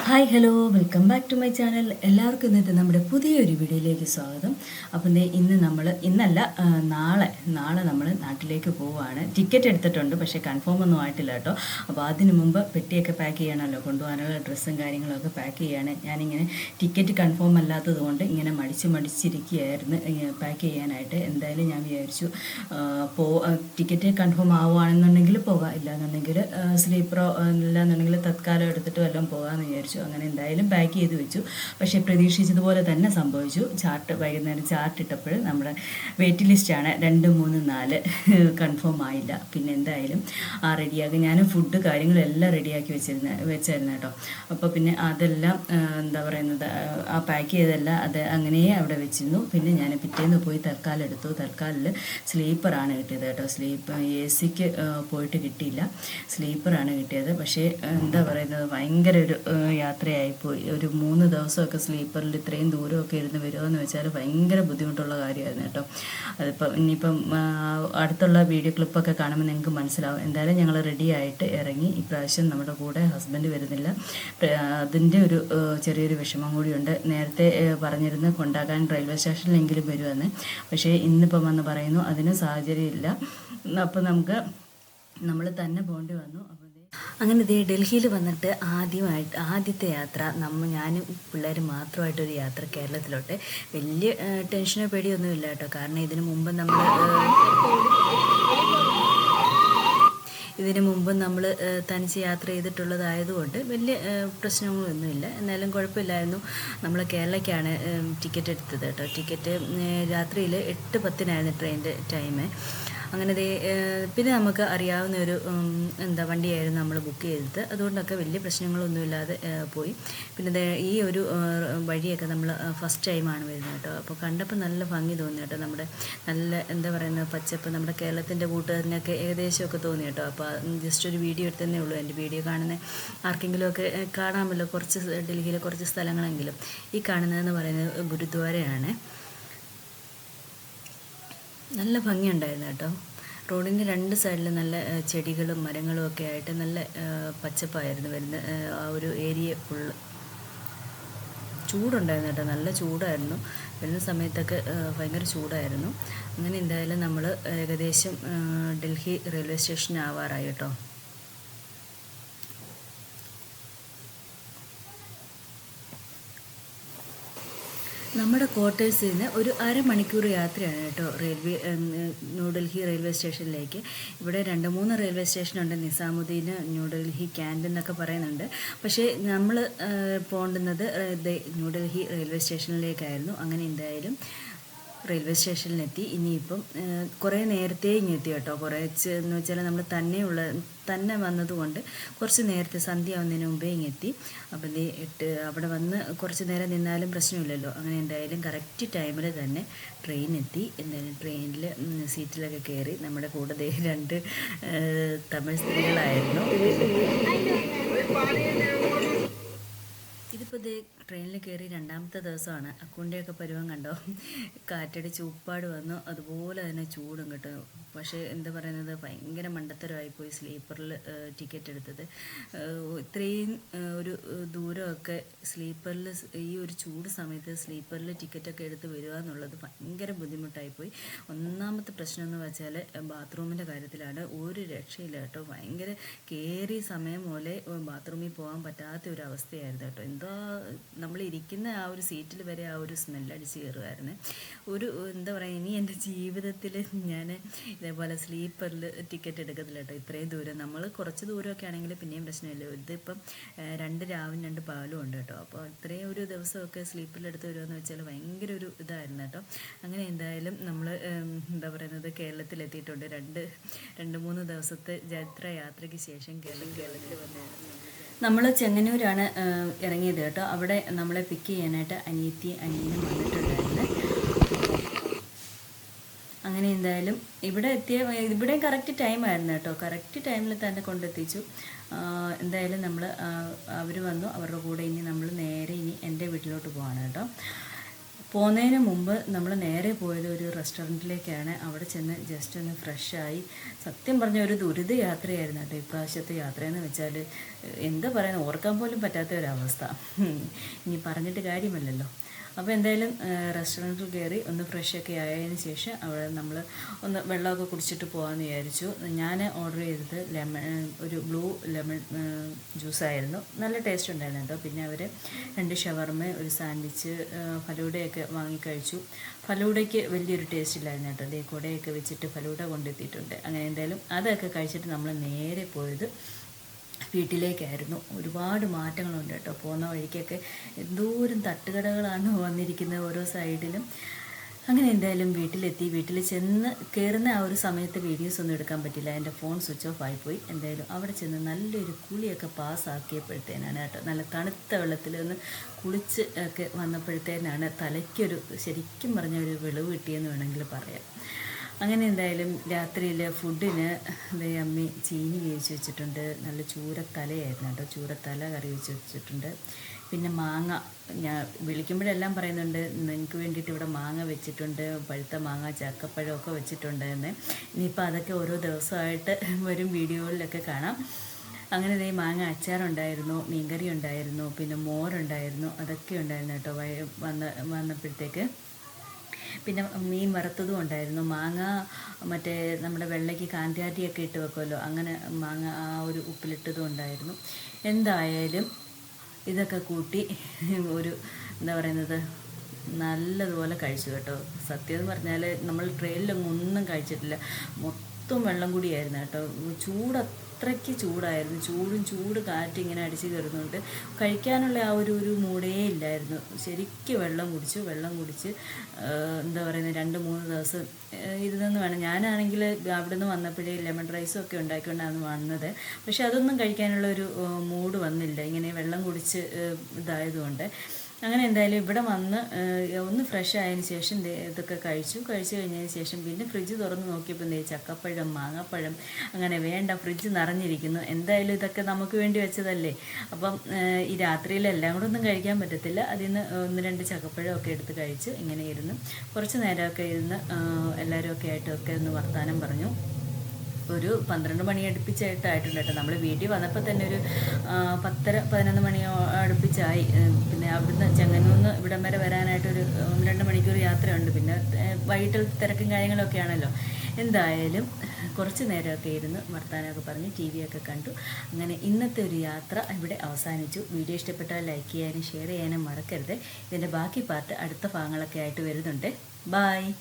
Hi hello welcome back to my channel. എല്ലാവർക്കും ഇന്നത്തെ നമ്മുടെ പുതിയൊരു വീഡിയോയിലേക്ക് സ്വാഗതം. അപ്പം ഇന്ന് നമ്മൾ നാളെ നമ്മൾ നാട്ടിലേക്ക് പോവുകയാണ്. ടിക്കറ്റ് എടുത്തിട്ടുണ്ട്, പക്ഷേ കൺഫേം ഒന്നും ആയിട്ടില്ല കേട്ടോ. അപ്പോൾ അതിന് മുമ്പ് പെട്ടിയൊക്കെ പാക്ക് ചെയ്യണമല്ലോ, കൊണ്ടുപോകാനുള്ള ഡ്രസ്സും കാര്യങ്ങളൊക്കെ പാക്ക് ചെയ്യാണ്. ഞാനിങ്ങനെ ടിക്കറ്റ് കൺഫേം അല്ലാത്തത് കൊണ്ട് ഇങ്ങനെ മടിച്ചിരിക്കുകയായിരുന്നു പാക്ക് ചെയ്യാനായിട്ട്. എന്തായാലും ഞാൻ വിചാരിച്ചു ടിക്കറ്റ് കൺഫേം ആവുകയാണെന്നുണ്ടെങ്കിൽ പോകാം, ഇല്ലാന്നുണ്ടെങ്കിൽ സ്ലീപ്പറോ ഇല്ലാന്നുണ്ടെങ്കിൽ തത്കാലം എടുത്തിട്ട് വല്ലതും പോകാമെന്ന് വിചാരിച്ചു. അങ്ങനെ എന്തായാലും പാക്ക് ചെയ്ത് വെച്ചു. പക്ഷേ പ്രതീക്ഷിച്ചതുപോലെ തന്നെ സംഭവിച്ചു. വൈകുന്നേരം ചാർട്ട് ഇട്ടപ്പോൾ നമ്മുടെ വെയിറ്റ് ലിസ്റ്റാണ് 2, 3, 4 കൺഫേം ആയില്ല. പിന്നെ എന്തായാലും റെഡിയാക്കി ഞാൻ ഫുഡ് കാര്യങ്ങളെല്ലാം റെഡിയാക്കി വെച്ചായിരുന്നു കേട്ടോ. അപ്പോൾ പിന്നെ അതെല്ലാം എന്താ പറയുന്നത്, ആ പാക്ക് ചെയ്തെല്ലാം അത് അങ്ങനെ അവിടെ വെച്ചിരുന്നു. പിന്നെ ഞാൻ പിറ്റേന്ന് പോയി തൽക്കാലം എടുത്തു. തൽക്കാലിൽ സ്ലീപ്പറാണ് കിട്ടിയത് കേട്ടോ. AC പോയിട്ട് കിട്ടിയില്ല, സ്ലീപ്പറാണ് കിട്ടിയത്. പക്ഷേ എന്താ പറയുന്നത്, ഭയങ്കര ഒരു യാത്രയായിപ്പോയി. ഒരു 3 ദിവസമൊക്കെ സ്ലീപ്പറിൽ ഇത്രയും ദൂരമൊക്കെ ഇരുന്ന് വരുമോയെന്ന് വെച്ചാൽ ഭയങ്കര ബുദ്ധിമുട്ടുള്ള കാര്യമായിരുന്നു കേട്ടോ. ഇനിയിപ്പം അടുത്തുള്ള വീഡിയോ ക്ലിപ്പൊക്കെ കാണുമ്പോൾ നിങ്ങൾക്ക് മനസ്സിലാവും. എന്തായാലും ഞങ്ങൾ റെഡി ആയിട്ട് ഇറങ്ങി. ഇപ്രാവശ്യം നമ്മുടെ കൂടെ ഹസ്ബൻഡ് വരുന്നില്ല. അതിൻ്റെ ഒരു ചെറിയൊരു വിഷമം കൂടിയുണ്ട്. നേരത്തെ പറഞ്ഞിരുന്നു കൊണ്ടാക്കാൻ റെയിൽവേ സ്റ്റേഷനിലെങ്കിലും വരുമെന്ന്. പക്ഷേ ഇന്നിപ്പം വന്ന് പറയുന്നു അതിന് സാഹചര്യമില്ല. അപ്പോൾ നമ്മൾ തന്നെ പോകേണ്ടി വന്നു. അങ്ങനെ ഡൽഹിയിൽ വന്നിട്ട് ആദ്യത്തെ യാത്ര ഞാനും പിള്ളേരും മാത്രമായിട്ടൊരു യാത്ര കേരളത്തിലോട്ട്. വലിയ ടെൻഷനോ പേടിയൊന്നും ഇല്ല കേട്ടോ. കാരണം ഇതിനു മുമ്പ് നമ്മൾ തനിച്ച് യാത്ര ചെയ്തിട്ടുള്ളതായതുകൊണ്ട് വലിയ പ്രശ്നങ്ങളൊന്നുമില്ല. എന്നാലും കുഴപ്പമില്ലായിരുന്നു. നമ്മൾ കേരളയ്ക്കാണ് ടിക്കറ്റ് എടുത്തത് കേട്ടോ. ടിക്കറ്റ് രാത്രിയിൽ 8:10 ട്രെയിനിൻ്റെ ടൈം. അങ്ങനെ പിന്നെ നമുക്ക് അറിയാവുന്ന ഒരു വണ്ടിയായിരുന്നു നമ്മൾ ബുക്ക് ചെയ്തത്. അതുകൊണ്ടൊക്കെ വലിയ പ്രശ്നങ്ങളൊന്നുമില്ലാതെ പോയി. പിന്നെ ഈ ഒരു വഴിയൊക്കെ നമ്മൾ ഫസ്റ്റ് ടൈമാണ് വരുന്നത് കേട്ടോ. അപ്പോൾ കണ്ടപ്പോൾ നല്ല ഭംഗി തോന്നി കേട്ടോ. നമ്മുടെ നല്ല പച്ചപ്പ് നമ്മുടെ കേരളത്തിൻ്റെ കൂട്ടുകാരനൊക്കെ ഏകദേശമൊക്കെ തോന്നി കേട്ടോ. അപ്പോൾ ജസ്റ്റ് ഒരു വീഡിയോ എടുത്തതേ ഉള്ളൂ. എൻ്റെ വീഡിയോ കാണുന്ന ആർക്കെങ്കിലുമൊക്കെ കാണാമല്ലോ, ഡൽഹിയിലെ കുറച്ച് സ്ഥലങ്ങളെങ്കിലും. ഈ കാണുന്നതെന്ന് പറയുന്നത് ഗുരുദ്വാരയാണ്. നല്ല ഭംഗിയുണ്ടായിരുന്നു കേട്ടോ. റോഡിൻ്റെ 2 സൈഡിലും നല്ല ചെടികളും മരങ്ങളും ഒക്കെ ആയിട്ട് നല്ല പച്ചപ്പായിരുന്നു വരുന്നത്. ആ ഒരു ഏരിയ ഫുള്ള് ചൂടുണ്ടായിരുന്നു കേട്ടോ. നല്ല ചൂടായിരുന്നു വരുന്ന സമയത്തൊക്കെ, ഭയങ്കര ചൂടായിരുന്നു. അങ്ങനെ എന്തായാലും നമ്മൾ ഏകദേശം ഡൽഹി റെയിൽവേ സ്റ്റേഷൻ ആവാറായി കേട്ടോ. നമ്മുടെ ക്വാർട്ടേഴ്സിൽ നിന്ന് ഒരു അരമണിക്കൂർ യാത്രയാണ് കേട്ടോ ന്യൂഡൽഹി റെയിൽവേ സ്റ്റേഷനിലേക്ക്. ഇവിടെ 2-3 റെയിൽവേ സ്റ്റേഷനുണ്ട്. നിസാമുദ്ദീൻ, ന്യൂഡൽഹി, ക്യാൻഡ് എന്നൊക്കെ പറയുന്നുണ്ട്. പക്ഷേ നമ്മൾ പോകേണ്ടുന്നത് ന്യൂഡൽഹി റെയിൽവേ സ്റ്റേഷനിലേക്കായിരുന്നു. അങ്ങനെ എന്തായാലും റെയിൽവേ സ്റ്റേഷനിലെത്തി. ഇനിയിപ്പം കുറേ നേരത്തെ ഇങ്ങെത്തി കേട്ടോ. എന്ന് വെച്ചാൽ നമ്മൾ തന്നെ വന്നതുകൊണ്ട് കുറച്ച് നേരത്തെ സന്ധ്യ ആവുന്നതിന് മുമ്പേ ഇങ്ങെത്തി. അപ്പം അവിടെ വന്ന് കുറച്ച് നേരം നിന്നാലും പ്രശ്നമില്ലല്ലോ. അങ്ങനെ എന്തായാലും കറക്റ്റ് ടൈമിൽ തന്നെ ട്രെയിൻ എത്തി. എന്തായാലും ട്രെയിനിൽ സീറ്റിലൊക്കെ കയറി. നമ്മുടെ കൂടെ 2 തമിഴ് സ്ത്രീകളായിരുന്നു. ഇതിപ്പോൾ ട്രെയിനിൽ കയറി 2ാമത്തെ ദിവസമാണ്. അക്കുണ്ടിയൊക്കെ പരുവം കണ്ടോ. കാറ്റടിച്ച് ഉപ്പാട് വന്നു, അതുപോലെ തന്നെ ചൂടും കേട്ടോ. പക്ഷേ എന്താ പറയുന്നത്, ഭയങ്കര മണ്ടത്തരമായിപ്പോയി സ്ലീപ്പറിൽ ടിക്കറ്റ് എടുത്തത്. ഇത്രയും ഒരു ദൂരമൊക്കെ സ്ലീപ്പറിൽ ഈ ഒരു ചൂട് സമയത്ത് സ്ലീപ്പറിൽ ടിക്കറ്റൊക്കെ എടുത്ത് വരിക എന്നുള്ളത് ഭയങ്കര ബുദ്ധിമുട്ടായിപ്പോയി. ഒന്നാമത്തെ പ്രശ്നം എന്ന് വെച്ചാൽ ബാത്റൂമിൻ്റെ കാര്യത്തിലാണ്. ഒരു രക്ഷയില്ല കേട്ടോ. ഭയങ്കര കയറിയ സമയം പോലെ ബാത്റൂമിൽ പോകാൻ പറ്റാത്ത ഒരു അവസ്ഥയായിരുന്നു കേട്ടോ. നമ്മളിരിക്കുന്ന ആ ഒരു സീറ്റിൽ വരെ ആ ഒരു സ്മെല്ലടിച്ച് കയറുമായിരുന്നു. എന്താ പറയുക, ഇനി എൻ്റെ ജീവിതത്തിൽ ഞാൻ ഇതേപോലെ സ്ലീപ്പറിൽ ടിക്കറ്റ് എടുക്കത്തില്ല കേട്ടോ. ഇത്രയും ദൂരം നമ്മൾ കുറച്ച് ദൂരമൊക്കെ ആണെങ്കിൽ പിന്നെയും പ്രശ്നമില്ല. ഇതിപ്പം 2 രാവും 2 പകലും ഉണ്ട് കേട്ടോ. അപ്പോൾ ഇത്രയും ഒരു ദിവസമൊക്കെ സ്ലീപ്പറിലെടുത്ത് വരുമെന്ന് വെച്ചാൽ ഭയങ്കര ഒരു ഇതായിരുന്നു കേട്ടോ. അങ്ങനെ എന്തായാലും നമ്മൾ എന്താ പറയുന്നത് കേരളത്തിലെത്തിയിട്ടുണ്ട്. 2-3 ദിവസത്തെ യാത്രയ്ക്ക് ശേഷം കേരളത്തിൽ വന്നായിരുന്നു. നമ്മൾ ചെങ്ങന്നൂരാണ് ഇറങ്ങിയത് കേട്ടോ. അവിടെ നമ്മളെ പിക്ക് ചെയ്യാനായിട്ട് അനിയനും വന്നിട്ടുണ്ടായിരുന്നു. അങ്ങനെ എന്തായാലും ഇവിടെ കറക്റ്റ് ടൈമായിരുന്നു കേട്ടോ. കറക്റ്റ് ടൈമിൽ തന്നെ കൊണ്ടെത്തിച്ചു. എന്തായാലും അവർ വന്നു. അവരുടെ കൂടെ ഇനി നമ്മൾ നേരെ എൻ്റെ വീട്ടിലോട്ട് പോവാണ് കേട്ടോ. പോകുന്നതിന് മുമ്പ് നമ്മൾ നേരെ പോയത് ഒരു റെസ്റ്റോറൻറ്റിലേക്കാണ്. അവിടെ ചെന്ന് ജസ്റ്റ് ഒന്ന് ഫ്രഷായി. സത്യം പറഞ്ഞ ഒരു ദുരിത യാത്രയായിരുന്നു കേട്ടോ ഇപ്രാവശ്യത്തെ യാത്രയെന്ന് വെച്ചാൽ. എന്താ പറയുന്നത്, ഓർക്കാൻ പോലും പറ്റാത്ത ഒരവസ്ഥ. ഇനി പറഞ്ഞിട്ട് കാര്യമില്ലല്ലോ. അപ്പോൾ എന്തായാലും റെസ്റ്റോറൻറ്റിൽ കയറി ഒന്ന് ഫ്രഷൊക്കെ ആയതിന് ശേഷം അവിടെ നമ്മൾ ഒന്ന് വെള്ളമൊക്കെ കുടിച്ചിട്ട് പോകാമെന്ന് വിചാരിച്ചു. ഞാൻ ഓർഡർ ചെയ്തത് ഒരു ബ്ലൂ ലെമൺ ജ്യൂസായിരുന്നു. നല്ല ടേസ്റ്റ് ഉണ്ടായിരുന്നു കേട്ടോ. പിന്നെ അവർ 2 ഷവർമ, ഒരു സാൻഡ്വിച്ച്, ഫലൂഡയൊക്കെ വാങ്ങിക്കഴിച്ചു. ഫലൂഡയ്ക്ക് വലിയൊരു ടേസ്റ്റ് ഇല്ലായിരുന്നു കേട്ടോ. അതേ കുടയൊക്കെ വെച്ചിട്ട് ഫലൂഡ കൊണ്ടെത്തിയിട്ടുണ്ട്. അങ്ങനെ എന്തായാലും അതൊക്കെ കഴിച്ചിട്ട് നമ്മൾ നേരെ പോയത് വീട്ടിലേക്കായിരുന്നു. ഒരുപാട് മാറ്റങ്ങളുണ്ട് കേട്ടോ. പോകുന്ന വഴിക്കൊക്കെ എന്തോരം തട്ടുകടകളാണ് വന്നിരിക്കുന്നത് ഓരോ സൈഡിലും. അങ്ങനെ എന്തായാലും വീട്ടിലെത്തി. വീട്ടിൽ ചെന്ന് കയറുന്ന ആ ഒരു സമയത്ത് വീഡിയോസ് ഒന്നും എടുക്കാൻ പറ്റില്ല, എൻ്റെ ഫോൺ സ്വിച്ച് ഓഫ് ആയിപ്പോയി. എന്തായാലും അവിടെ ചെന്ന് നല്ലൊരു കുളിയൊക്കെ പാസ്സാക്കിയപ്പോഴത്തേനാണ് കേട്ടോ, നല്ല തണുത്ത വെള്ളത്തിൽ ഒന്ന് കുളിച്ച് ഒക്കെ വന്നപ്പോഴത്തേനാണ് തലയ്ക്കൊരു ശരിക്കും പറഞ്ഞ ഒരു വെളിവ് കിട്ടിയെന്ന് വേണമെങ്കിൽ പറയാം. അങ്ങനെ എന്തായാലും രാത്രിയിൽ ഫുഡിന് അമ്മി ചീനി വേവിച്ച് വെച്ചിട്ടുണ്ട്. നല്ല ചൂരത്തലയായിരുന്നു കേട്ടോ. ചൂരത്തല കറി വെച്ചിട്ടുണ്ട്. പിന്നെ മാങ്ങ, ഞാൻ വിളിക്കുമ്പോഴെല്ലാം പറയുന്നുണ്ട് നിങ്ങൾക്ക് വേണ്ടിയിട്ട് ഇവിടെ മാങ്ങ വെച്ചിട്ടുണ്ട്, പഴുത്ത മാങ്ങ, ചക്കപ്പഴമൊക്കെ വെച്ചിട്ടുണ്ട് എന്ന്. ഇനിയിപ്പോൾ അതൊക്കെ ഓരോ ദിവസമായിട്ട് വരും വീഡിയോകളിലൊക്കെ കാണാം. അങ്ങനെ ദേ മാങ്ങ അച്ചാറുണ്ടായിരുന്നു, മീൻകറി ഉണ്ടായിരുന്നു, പിന്നെ മോരുണ്ടായിരുന്നു, അതൊക്കെ ഉണ്ടായിരുന്നു കേട്ടോ വന്നപ്പോഴത്തേക്ക്. പിന്നെ മീൻ വറുത്തതും ഉണ്ടായിരുന്നു. മാങ്ങ മറ്റേ നമ്മുടെ വെള്ളയ്ക്ക് കാന്താരിയൊക്കെ ഇട്ട് വെക്കുമല്ലോ, അങ്ങനെ മാങ്ങ ആ ഒരു ഉപ്പിലിട്ടതും ഉണ്ടായിരുന്നു. എന്തായാലും ഇതൊക്കെ കൂട്ടി ഒരു എന്താ പറയുന്നത് നല്ലതുപോലെ കഴിച്ചു കേട്ടോ. സത്യം എന്ന് പറഞ്ഞാൽ നമ്മൾ ട്രെയിനിലൊന്നും ഒന്നും കഴിച്ചിട്ടില്ല. മൊത്തം വെള്ളം കൂടിയായിരുന്നു കേട്ടോ. അത്രയ്ക്ക് ചൂടായിരുന്നു. ചൂട് കാറ്റ് ഇങ്ങനെ അടിച്ച് കയറുന്നുണ്ട്. കഴിക്കാനുള്ള ആ ഒരു മൂടേ ഇല്ലായിരുന്നു. ശരിക്കും വെള്ളം കുടിച്ച് എന്താ പറയുന്നത് 2-3 ദിവസം ഇരുന്നെന്ന് വേണം. ഞാനാണെങ്കിൽ അവിടെ നിന്ന് വന്നപ്പോഴേ ലെമൺ റൈസും ഒക്കെ ഉണ്ടാക്കിക്കൊണ്ടാണ് വന്നത്. പക്ഷെ അതൊന്നും കഴിക്കാനുള്ള ഒരു മൂഡ് വന്നില്ല, ഇങ്ങനെ വെള്ളം കുടിച്ച് ഇതായതുകൊണ്ട്. അങ്ങനെ എന്തായാലും ഇവിടെ വന്ന് ഒന്ന് ഫ്രഷ് ആയതിന് ശേഷം ഇതൊക്കെ കഴിച്ചു കഴിഞ്ഞതിന് ശേഷം പിന്നെ ഫ്രിഡ്ജ് തുറന്ന് നോക്കിയപ്പോൾ ചക്കപ്പഴം, മാങ്ങപ്പഴം, അങ്ങനെ വേണ്ട ഫ്രിഡ്ജ് നിറഞ്ഞിരിക്കുന്നു. എന്തായാലും ഇതൊക്കെ നമുക്ക് വേണ്ടി വെച്ചതല്ലേ. അപ്പം ഈ രാത്രിയിലെല്ലാം കൂടെ ഒന്നും കഴിക്കാൻ പറ്റത്തില്ല. അതിൽ നിന്ന് 1-2 ചക്കപ്പഴമൊക്കെ എടുത്ത് കഴിച്ച് ഇങ്ങനെ ഇരുന്ന് കുറച്ച് നേരമൊക്കെ ഇരുന്ന് എല്ലാവരും ഒക്കെ ആയിട്ടൊക്കെ ഒന്ന് വർത്താനം പറഞ്ഞു. ഒരു 12 മണി അടുപ്പിച്ചായിട്ടായിട്ടുണ്ട് കേട്ടോ. നമ്മൾ വീട്ടിൽ വന്നപ്പോൾ തന്നെ ഒരു 10-11 മണി അടുപ്പിച്ചായി. പിന്നെ അവിടുന്ന് ചെങ്ങന്നൂന്ന് ഇവിടം വരെ വരാനായിട്ടൊരു 1-2 മണിക്കൂർ യാത്രയുണ്ട്. പിന്നെ വൈകിട്ട് തിരക്കും കാര്യങ്ങളൊക്കെ ആണല്ലോ. എന്തായാലും കുറച്ച് നേരമൊക്കെ ഇരുന്ന് വർത്താനമൊക്കെ പറഞ്ഞ് TV ഒക്കെ കണ്ടു. അങ്ങനെ ഇന്നത്തെ ഒരു യാത്ര ഇവിടെ അവസാനിച്ചു. വീഡിയോ ഇഷ്ടപ്പെട്ടാൽ ലൈക്ക് ചെയ്യാനും ഷെയർ ചെയ്യാനും മറക്കരുത്. ഇതിൻ്റെ ബാക്കി പാർട്ട് അടുത്ത ഭാഗങ്ങളൊക്കെ ആയിട്ട് വരുന്നുണ്ട്. ബായ്.